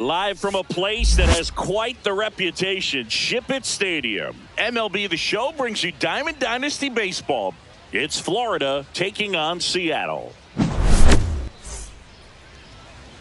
Live from a place that has quite the reputation, Ship It Stadium. MLB The Show brings you Diamond Dynasty Baseball. It's Florida taking on Seattle.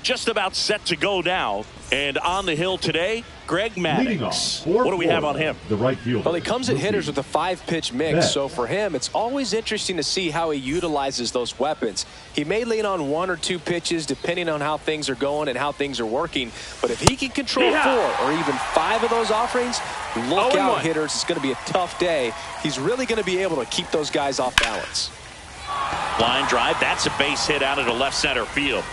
Just about set to go now. And on the hill today, Greg Maddux. What do we have on him? The right fielder. Well, he comes at hitters with a 5-pitch mix, so for him, it's always interesting to see how he utilizes those weapons. He may lean on 1 or 2 pitches depending on how things are going and how things are working, but if he can control 4 or even 5 of those offerings, look out, hitters. It's going to be a tough day. He's really going to be able to keep those guys off balance. Line drive, that's a base hit out into left center field.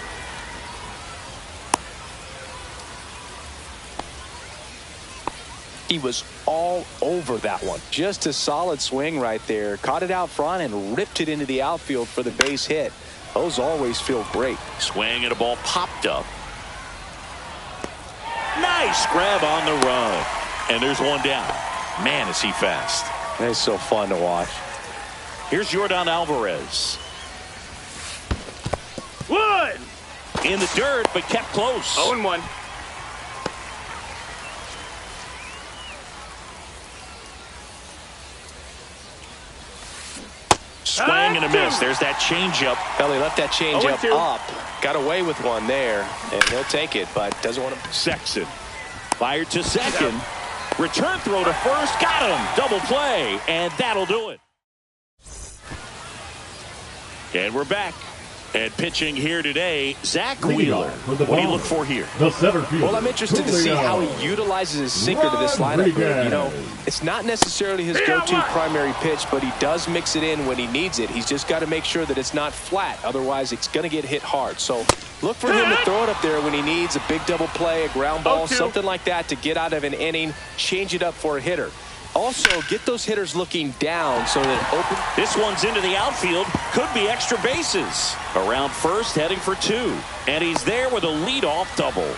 He was all over that one. Just a solid swing right there. Caught it out front and ripped it into the outfield for the base hit. Those always feel great. Swing and a ball popped up. Nice grab on the run. And there's one down. Man, is he fast. It's so fun to watch. Here's Yordan Alvarez. Wood! In the dirt, but kept close. 0-1. Swing and a miss. There's that changeup. Well, he left that changeup up. Got away with one there, and he'll take it, but doesn't want to. Sexton fired to second. Return throw to first. Got him. Double play, and that'll do it. And we're back. And pitching here today, Zach Wheeler. What do you look for here? The center fielder. Well, I'm interested to see how he utilizes his sinker to this lineup. You know, it's not necessarily his go-to primary pitch, but he does mix it in when he needs it. He's just got to make sure that it's not flat. Otherwise, it's going to get hit hard. So look for him to throw it up there when he needs a big double play, a ground ball, something like that to get out of an inning, change it up for a hitter. Also, get those hitters looking down so that open. This one's into the outfield. Could be extra bases. Around first, heading for 2. And he's there with a leadoff double.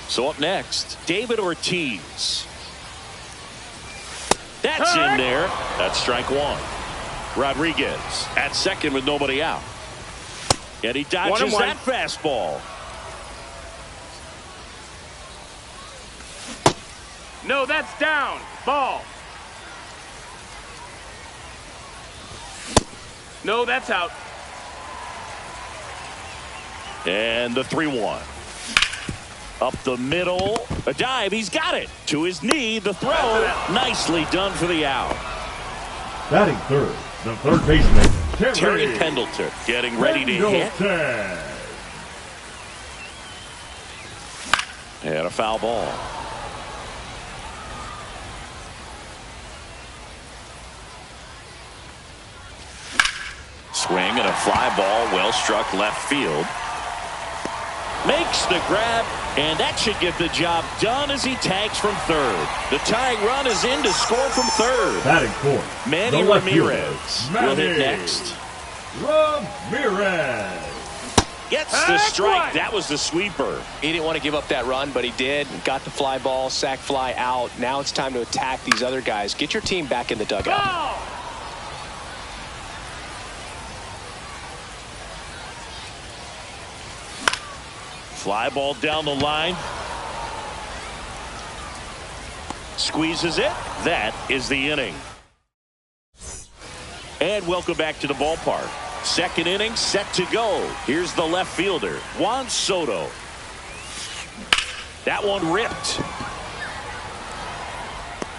So up next, David Ortiz. That's in there. That's strike 1. Rodriguez at second with nobody out. And he dodges that fastball. No, that's down. Ball. No, that's out. And the 3-1. Up the middle. A dive. He's got it. To his knee. The throw. Nicely done for the out. Batting third, the third baseman, Terry Pendleton getting ready to hit. And a foul ball. Swing and a fly ball, well struck left field. Makes the grab, and that should get the job done as he tags from third. The tying run is in to score from third. Batting fourth, Manny Ramirez will hit next. Ramirez gets the strike. That was the sweeper. He didn't want to give up that run, but he did. Got the fly ball, sac fly out. Now it's time to attack these other guys. Get your team back in the dugout. Ball. Fly ball down the line. Squeezes it. That is the inning. And welcome back to the ballpark. Second inning set to go. Here's the left fielder, Juan Soto. That one ripped.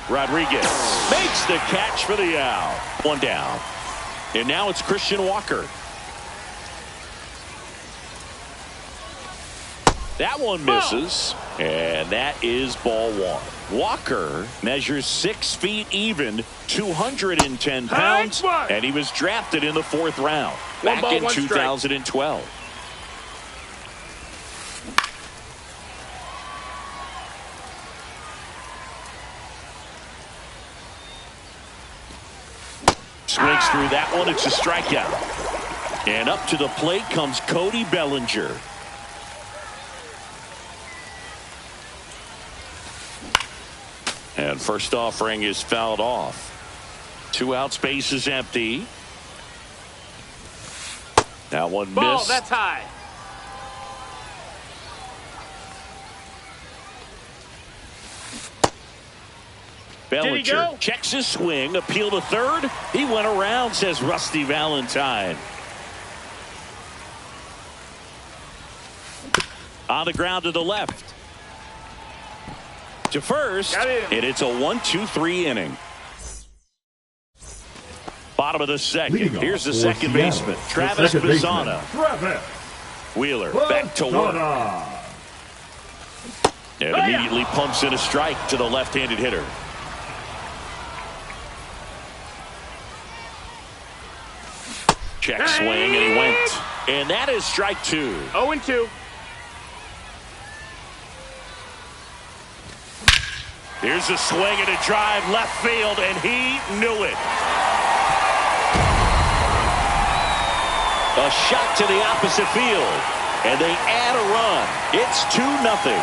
Rodriguez makes the catch for the out. One down. And now it's Christian Walker. That one misses, and that is ball one. Walker measures 6 feet even, 210 pounds, and he was drafted in the 4th round back in 2012. Swings through that one. It's a strikeout. And up to the plate comes Cody Bellinger. And first offering is fouled off. 2 outs, base is empty. That one Ball, missed. that's high. Bellinger checks his swing, appeal to third. He went around, says Rusty Valentine. On the ground to the left. To first, and it's a 1-2-3 inning. Bottom of the second. Here's the second baseman, Travis Bazzana. Wheeler back to work. And immediately pumps in a strike to the left-handed hitter. Check swing, and he went. And that is strike 2. 0-2. Here's a swing and a drive left field, and he knew it. A shot to the opposite field, and they add a run. It's 2-0.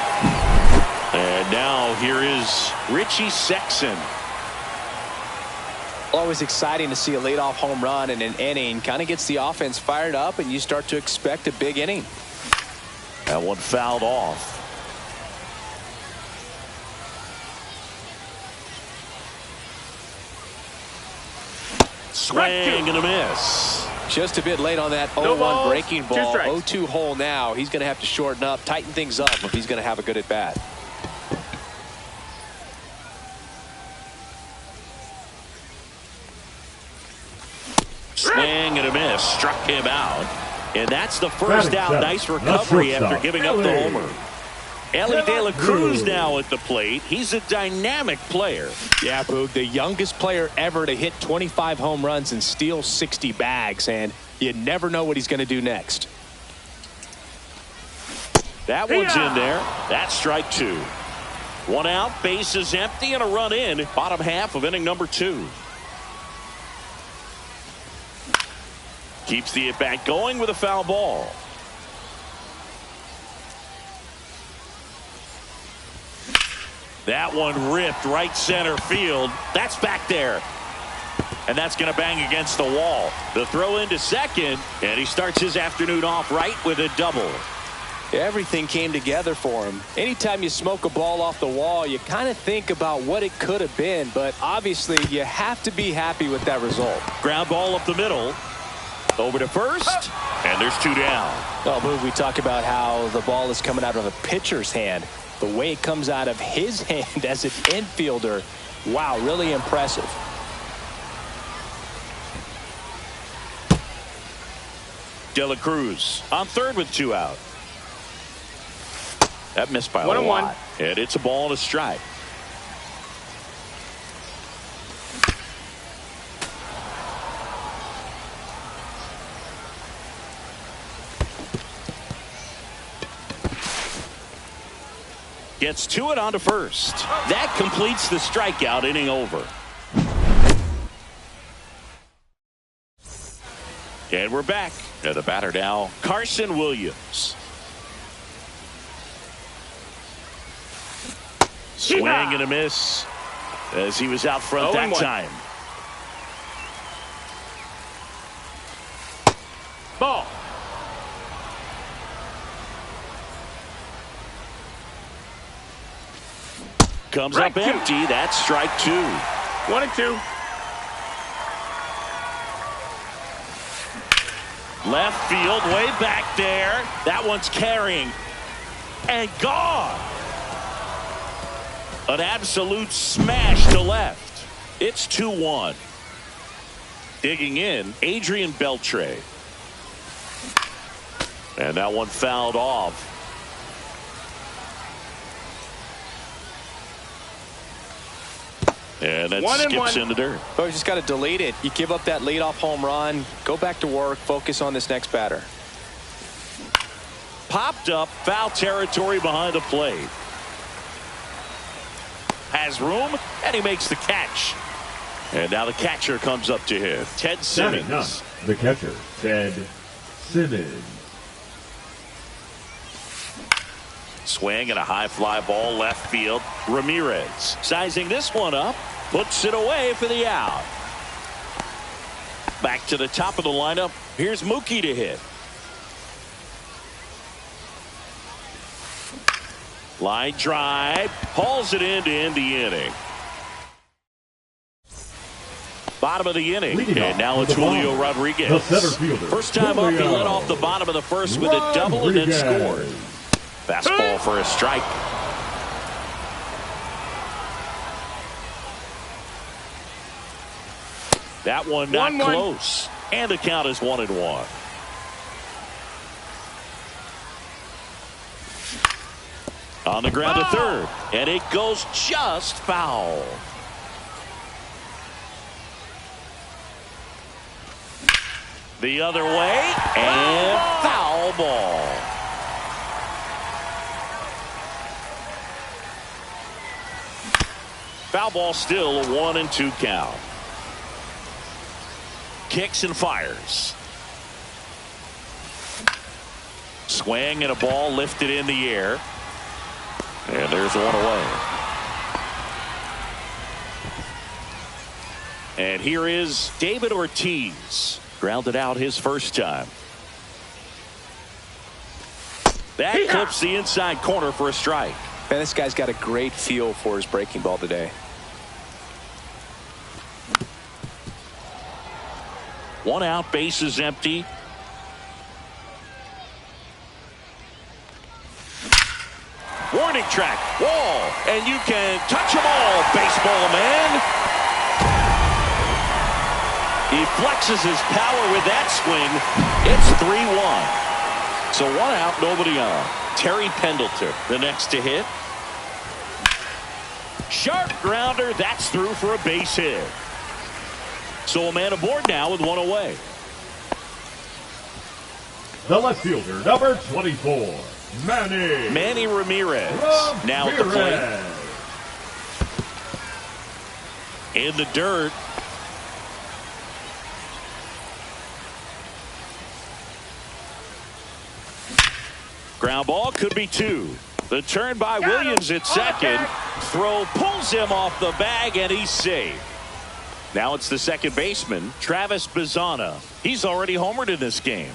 And now here is Richie Sexson. Always exciting to see a leadoff home run in an inning. Kind of gets the offense fired up, and you start to expect a big inning. That one fouled off. Swing and a miss. Just a bit late on that 0-1 breaking ball. 0-2 hole now. He's going to have to shorten up, tighten things up if he's going to have a good at-bat. Swing and a miss. Struck him out. And that's the first out. Nice recovery after giving up the homer. Ellie De La Cruz now at the plate. He's a dynamic player. Yeah, Boog, the youngest player ever to hit 25 home runs and steal 60 bags, and you never know what he's going to do next. That one's in there. That's strike 2. 1 out, base is empty, and a run in. Bottom half of inning number 2. Keeps the at-bat going with a foul ball. That one ripped right center field. That's back there. And that's going to bang against the wall. The throw into second, and he starts his afternoon off right with a double. Everything came together for him. Anytime you smoke a ball off the wall, you kind of think about what it could have been, but obviously you have to be happy with that result. Ground ball up the middle. Over to first, and there's 2 down. Oh, Boog, we talk about how the ball is coming out of a pitcher's hand. The way it comes out of his hand as an infielder, wow, really impressive. De La Cruz on third with 2 out. That missed by a 1-1. And it's a ball and a strike. Gets to it onto first. That completes the strikeout. Inning over. And we're back. And the batter now, Carson Williams. Swing and a miss as he was out front that time. Ball. Comes up empty. That's strike 2. 1-2. Left field, way back there. That one's carrying. And gone. An absolute smash to left. It's 2-1. Digging in, Adrian Beltre. And that one fouled off. And that 1-1. skips in the dirt. Oh, you just got to delete it. You give up that leadoff home run. Go back to work. Focus on this next batter. Popped up, foul territory behind the plate. Has room, and he makes the catch. And now the catcher comes up to hit. Ted Simmons. The catcher, Ted Simmons. Swing and a high fly ball left field. Ramirez sizing this one up, puts it away for the out. Back to the top of the lineup. Here's Mookie to hit. Line drive, hauls it in to end the inning. Bottom of the inning, and now it's Julio Rodriguez. The center fielder. First time up, he led off the bottom of the first with a double and then scored. Fastball for a strike. That one not 1-1. close, and the count is 1-1. On the ground to third, and it goes just foul. The other way, and foul ball. Foul ball, still a 1-2 count. Kicks and fires. Swing and a ball lifted in the air. And there's one away. And here is David Ortiz. Grounded out his first time. That clips the inside corner for a strike. Man, this guy's got a great feel for his breaking ball today. One out, base is empty. Warning track, wall, and you can touch them all, baseball man. He flexes his power with that swing. It's 3-1. So one out, nobody on. Terry Pendleton, the next to hit. Sharp grounder, that's through for a base hit. So a man aboard now with one away. The left fielder, number 24, Manny Ramirez. Now at the plate. In the dirt. Ground ball, could be two. The turn by Williams at second. Throw pulls him off the bag, and he's safe. Now it's the second baseman, Travis Bazzana. He's already homered in this game.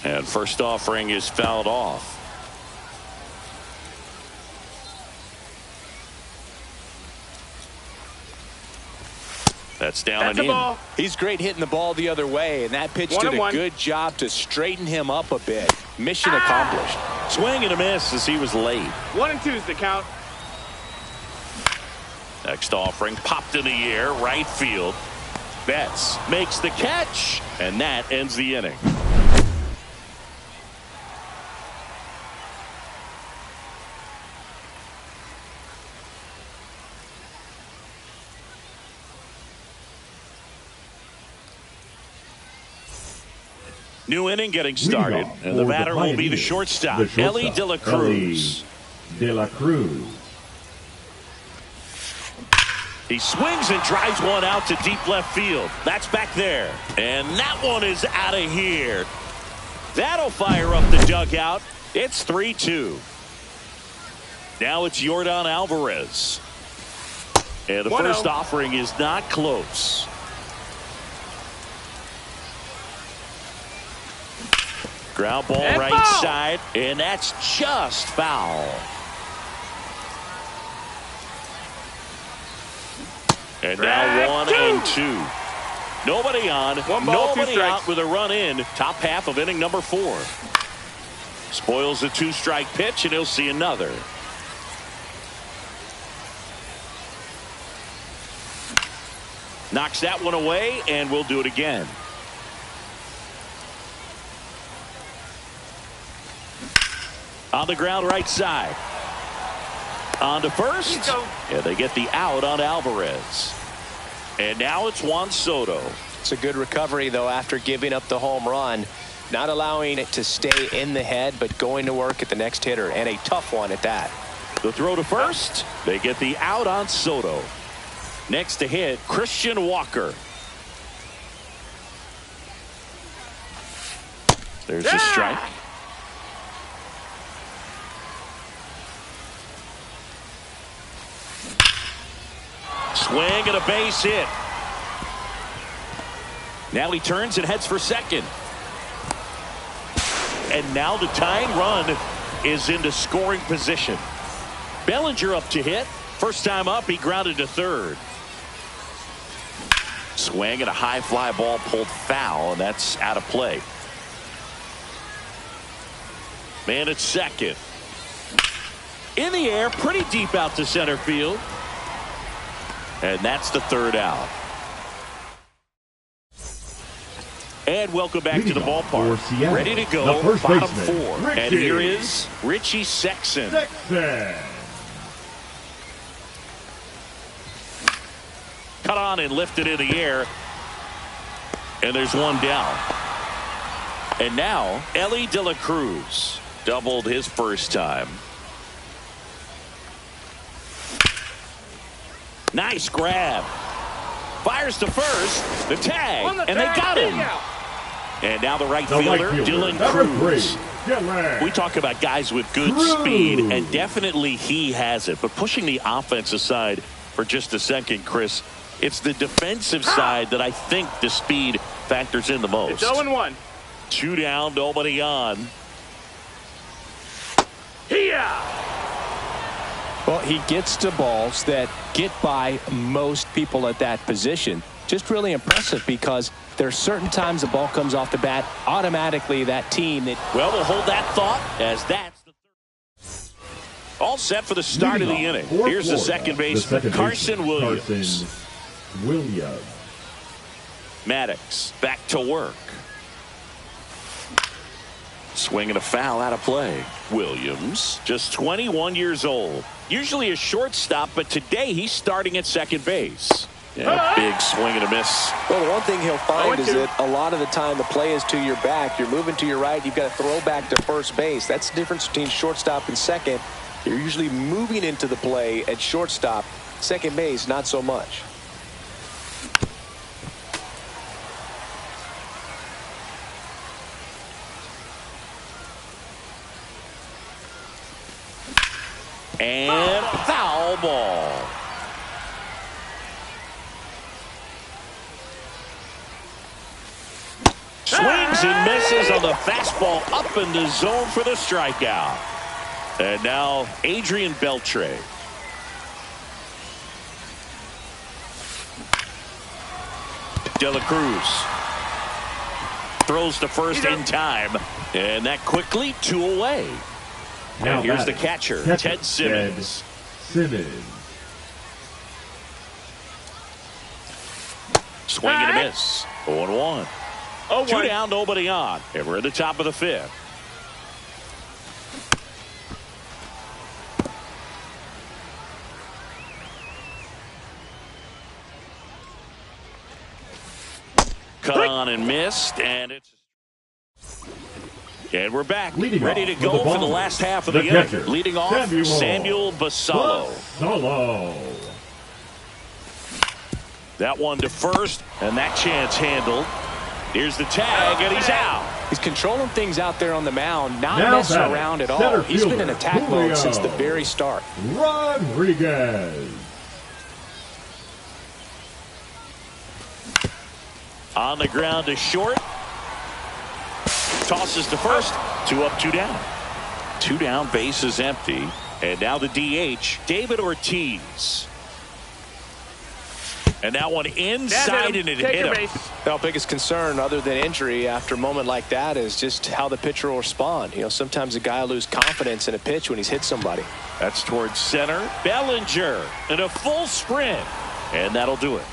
And first offering is fouled off. That's down and in. Ball. He's great hitting the ball the other way, and that pitch did a good job to straighten him up a bit. Mission accomplished. Swing and a miss as he was late. 1-2 is the count. Next offering popped in the air, right field. Betts makes the catch, and that ends the inning. New inning getting started, and the batter will be the shortstop, Ellie De La Cruz. He swings and drives one out to deep left field. That's back there. And that one is out of here. That'll fire up the dugout. It's 3-2. Now it's Yordan Alvarez. And the first offering is not close. Ground ball and right foul. side, and that's just foul. And now 1-2. Nobody on, One ball, nobody out with a run in. Top half of inning number 4. Spoils the 2-strike pitch, and he'll see another. Knocks that one away, and we'll do it again. On the ground right side. On to first. And they get the out on Alvarez. And now it's Juan Soto. It's a good recovery, though, after giving up the home run. Not allowing it to stay in the head, but going to work at the next hitter, and a tough one at that. The throw to first. They get the out on Soto. Next to hit, Christian Walker. There's a strike. Swing and a base hit. Now he turns and heads for second. And now the tying run is into scoring position. Bellinger up to hit. First time up, he grounded to third. Swing and a high fly ball pulled foul, and that's out of play. Man at second. In the air, pretty deep out to center field. And that's the third out. And welcome back to the ballpark. Ready to go, bottom four. And here is Richie Sexson. Cut on and lifted in the air. And there's one down. And now, Ellie De La Cruz doubled his first time. Nice grab. Fires to first. The tag. And they got him. And now the right fielder, Dylan Cruz. We talk about guys with good speed, and definitely he has it. But pushing the offense aside for just a second, Chris, it's the defensive side that I think the speed factors in the most. It's 0-1. 2 down, nobody on. Well, he gets to balls that get by most people at that position. Just really impressive, because there are certain times the ball comes off the bat, automatically that team that... Well, we'll hold that thought as that's the third. All set for the start of the inning. Here's the second baseman, Carson Williams. Maddox back to work. Swinging a foul out of play. Williams, just 21 years old. Usually a shortstop, but today he's starting at second base. Yeah, big swing and a miss. Well, the one thing he'll find is that a lot of the time the play is to your back. You're moving to your right. You've got to throw back to first base. That's the difference between shortstop and second. You're usually moving into the play at shortstop. Second base, not so much. And foul ball. Swings and misses on the fastball up in the zone for the strikeout. And now Adrian Beltre. De La Cruz throws to first in time, and that quickly 2 away. Now and here's the catcher, Ted Simmons. Swing and a miss. 0-1. 2 down, nobody on. And we're at the top of the 5th. Cut on and missed, and we're back, ready to go for the last half of the inning. Leading off, Samuel Basallo. That one to first, and that chance handled. Here's the tag, and he's out. He's controlling things out there on the mound, not messing around at all. He's been in attack mode since the very start. Rodriguez. On the ground to short. Tosses to first. 2 up, 2 down. 2 down, base is empty. And now the DH, David Ortiz. And that one inside, and it hit him. Well, biggest concern other than injury after a moment like that is just how the pitcher will respond. You know, sometimes a guy will lose confidence in a pitch when he's hit somebody. That's towards center. Bellinger in a full sprint. And that'll do it.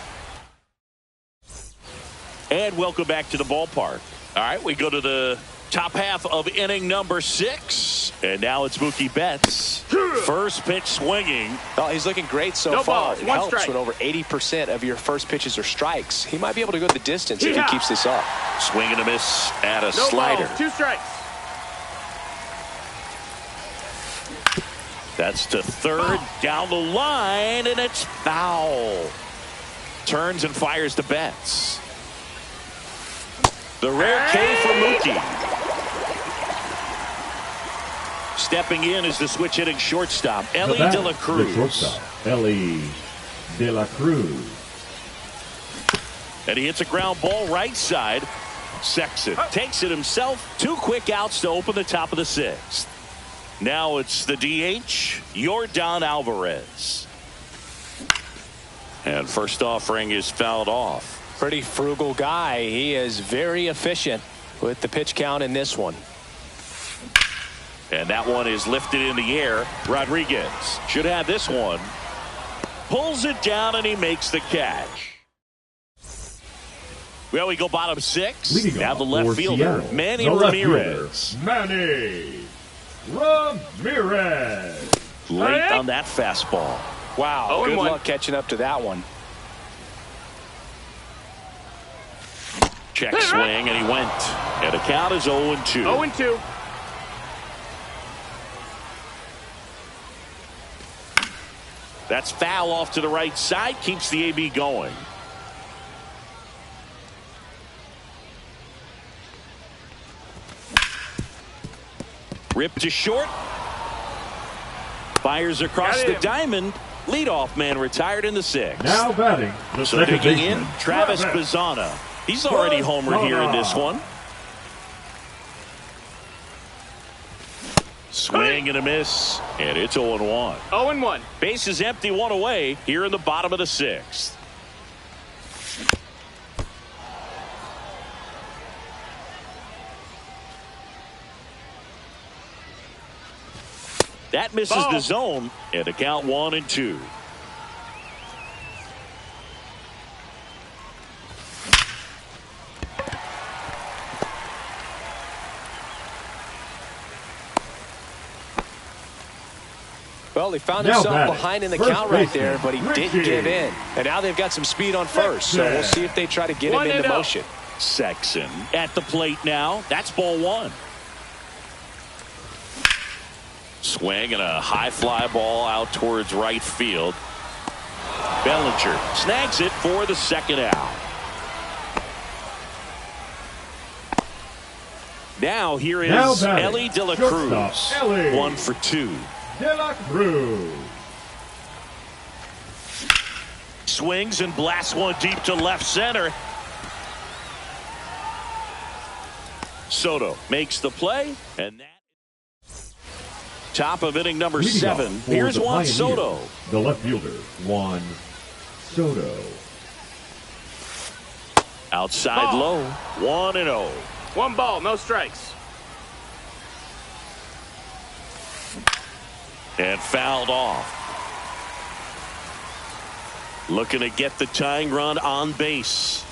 And welcome back to the ballpark. All right, we go to the top half of inning number 6. And now it's Mookie Betts. First pitch swinging. Oh, he's looking great so No far. balls, It one helps strike. when over 80% of your first pitches are strikes. He might be able to go the distance if he keeps this up. Swing and a miss at a No slider. balls, 2 strikes. That's to third, down the line, and it's foul. Turns and fires to Betts. The rare K for Mookie. Stepping in is the switch hitting shortstop, Ellie De La Cruz. The shortstop, Ellie De La Cruz. And he hits a ground ball right side. Sexton takes it himself. 2 quick outs to open the top of the 6th. Now it's the DH, Yordan Alvarez. And first offering is fouled off. Pretty frugal guy. He is very efficient with the pitch count in this one. And that one is lifted in the air. Rodriguez should have this one. Pulls it down and he makes the catch. Well, we go bottom 6. Leading Now the off left for fielder, Seattle, Manny the left Ramirez. fielder, Manny Ramirez. Late on that fastball. Wow, good 0-1. luck catching up to that one. Check swing and he went. And the count is 0-2. 0-2. That's foul off to the right side. Keeps the AB going. Ripped to short. Fires across the diamond. Leadoff man retired in the 6th. Now batting, the So second digging baseman, in, Travis Bazzana. He's already homered here in this one. Swing and a miss, and it's 0-1. 0-1. Base is empty, 1 away here in the bottom of the 6th. That misses Ball. the zone, and the count 1-2. Well, he found Now himself batting, behind in the first count right baseman, there, but he didn't Richie. give in. And now they've got some speed on first, so we'll see if they try to get him into 1-0. motion. Sexton at the plate now. That's ball 1. Swing and a high fly ball out towards right field. Bellinger snags it for the 2nd out. Now here Now is batting, Ellie De La shortstop, Cruz. Ellie 1 for 2. De La Cruz. Swings and blasts one deep to left center. Soto makes the play, and that top of inning number Leading 7. off for Here's the Juan Pioneers, Soto. The left fielder, Juan Soto. Outside Ball. low, 1-0. 1 ball, no strikes. And fouled off. Looking to get the tying run on base.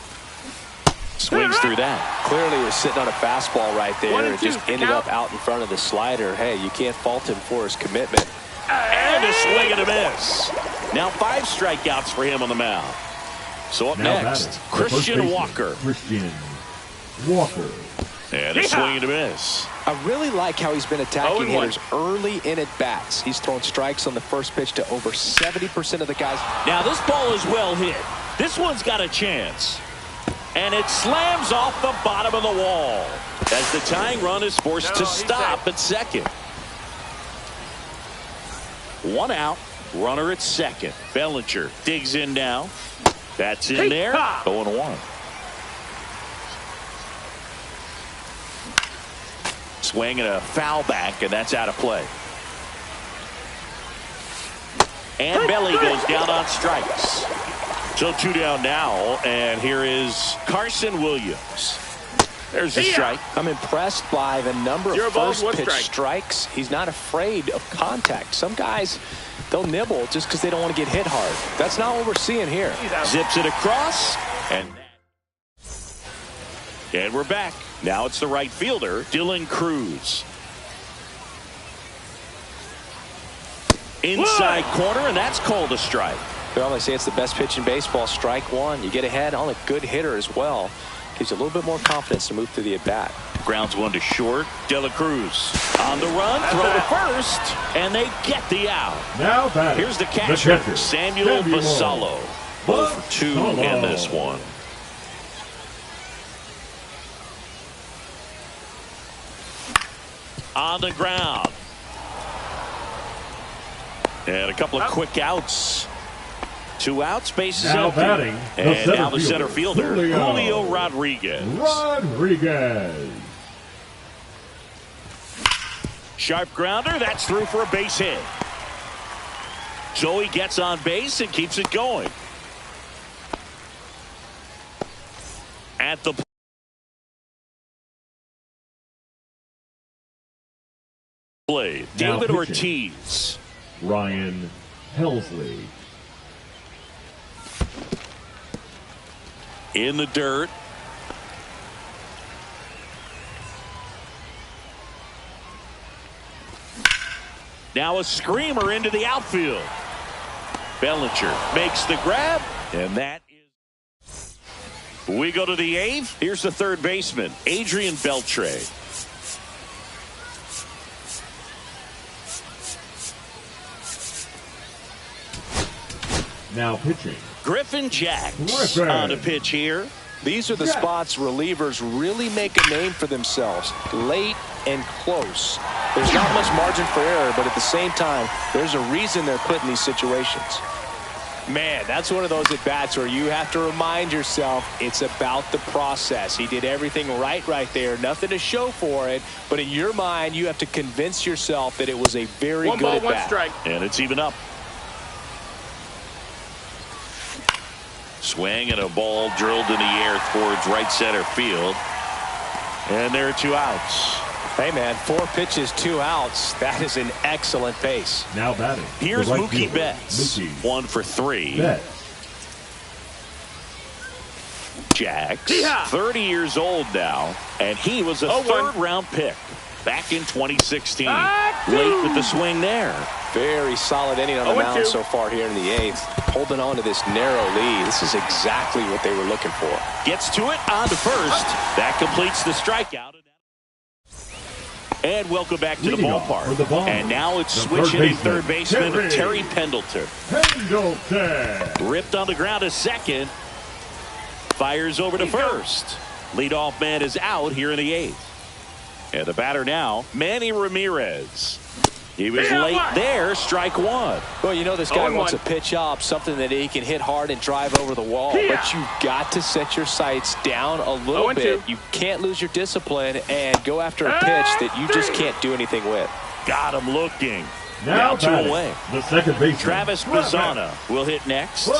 Swings through that. Clearly he was sitting on a fastball right there 1-2, and just ended count. up out in front of the slider. Hey, you can't fault him for his commitment. And a swing and a miss. Now 5 strikeouts for him on the mound. So up Now next, batting, the first Christian baseman, Walker. Christian Walker. And a swing and a miss. I really like how he's been attacking 0-1. hitters early in at bats. He's thrown strikes on the first pitch to over 70% of the guys. Now this ball is well hit. This one's got a chance. And it slams off the bottom of the wall as the tying run is forced to stop at second. 1 out, runner at second. Bellinger digs in now. That's in there. 0-1. Swing and a foul back, and that's out of play. And Belly goes down on strikes. So 2 down now, and here is Carson Williams. There's a strike. I'm impressed by the number of 0 balls, first 1 pitch strike. strikes. He's not afraid of contact. Some guys, they'll nibble just because they don't want to get hit hard. That's not what we're seeing here. Zips it across, and we're back. Now it's the right fielder, Dylan Cruz. Inside corner, and that's called a strike. Well, they say it's the best pitch in baseball. Strike one. You get ahead on a good hitter as well. Gives you a little bit more confidence to move through the at-bat. Grounds one to short. De La Cruz on the run, throw to first, and they get the out. Now batting. Here's the catcher, Samuel Basallo. 0 for 2 in this one. On the ground. And a couple of quick outs. 2 outs, bases now empty. Batting, and now the center fielder, Julio Rodriguez. Sharp grounder, that's through for a base hit. So he gets on base and keeps it going. At the plate, David Ortiz. Ryan Helsley. In the dirt. Now a screamer into the outfield. Bellinger makes the grab, and that is. We go to the 8th. Here's the third baseman, Adrian Beltre. Now pitching, Griffin Jacks on a pitch here. These are the spots relievers really make a name for themselves. Late and close. There's not much margin for error, but at the same time, there's a reason they're put in these situations. Man, that's one of those at-bats where you have to remind yourself it's about the process. He did everything right there. Nothing to show for it. But in your mind, you have to convince yourself that it was a very good at-bat. 1 strike. And it's even up. Swing and a ball drilled in the air towards right center field. And there are 2 outs. Hey, man, 4 pitches, 2 outs. That is an excellent pace. Now batting. Here's Mookie Betts. 1 for 3. Jacks, 30 years old now, and he was a 3rd-round pick back in 2016. Late with the swing there. Very solid inning on the mound so far here in the 8th. Holding on to this narrow lead. This is exactly what they were looking for. Gets to it on to first. That completes the strikeout. And welcome back to the ballpark. And now it's switching in third baseman Terry Pendleton. Ripped on the ground to second. Fires over to first. Leadoff man is out here in the 8th. And the batter now, Manny Ramirez. He was late there, strike 1. Well, you know this guy wants a pitch up, something that he can hit hard and drive over the wall. But you've got to set your sights down a little bit. You can't lose your discipline and go after a pitch that you just can't do anything with. Got him looking. Now 2 away. The second baseman, Travis Bazzana will hit next.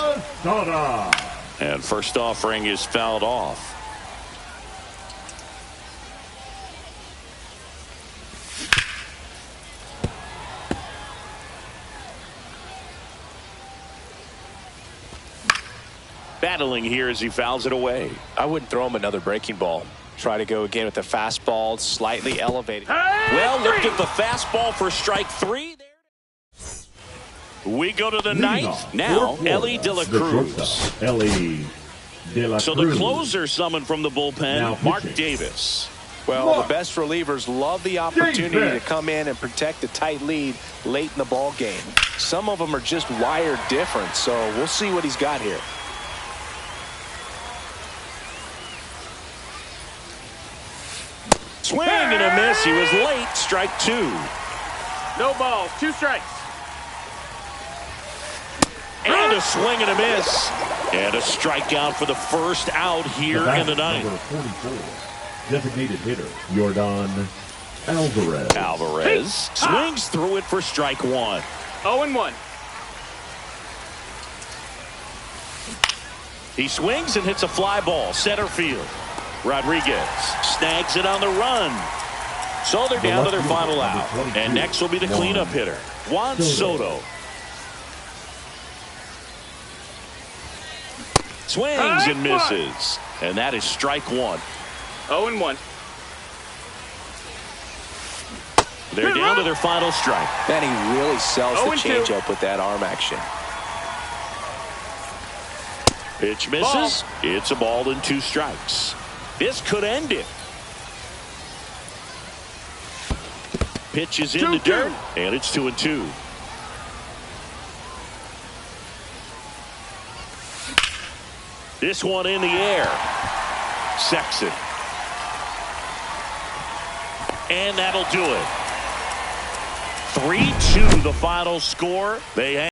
And first offering is fouled off. Battling here as he fouls it away. I wouldn't throw him another breaking ball. Try to go again with the fastball, slightly elevated. Well, look at the fastball for strike 3. We go to the 9th. Now, Ellie De La Cruz. So the closer summoned from the bullpen, Mark Davis. Well, the best relievers love the opportunity to come in and protect a tight lead late in the ball game. Some of them are just wired different, so we'll see what he's got here. Swing and a miss. He was late. Strike 2. No balls. 2 strikes. And a swing and a miss. And a strikeout for the first out here in the 9th. Number 44, designated hitter, Yordan Alvarez. Alvarez swings through it for strike 1. 0-1. He swings and hits a fly ball. Center field. Rodriguez snags it on the run. So they're down to their final out. And next will be the cleanup hitter, Juan Soto. Swings and misses. And that is strike 1. 0-1. They're down to their final strike. Man, he really sells the 0-2. changeup with that arm action. Pitch misses. It's a ball and 2 strikes. This could end it. Pitch is in the dirt, and it's 2-2. This one in the air. Sexton. And that'll do it. 3-2 the final score. They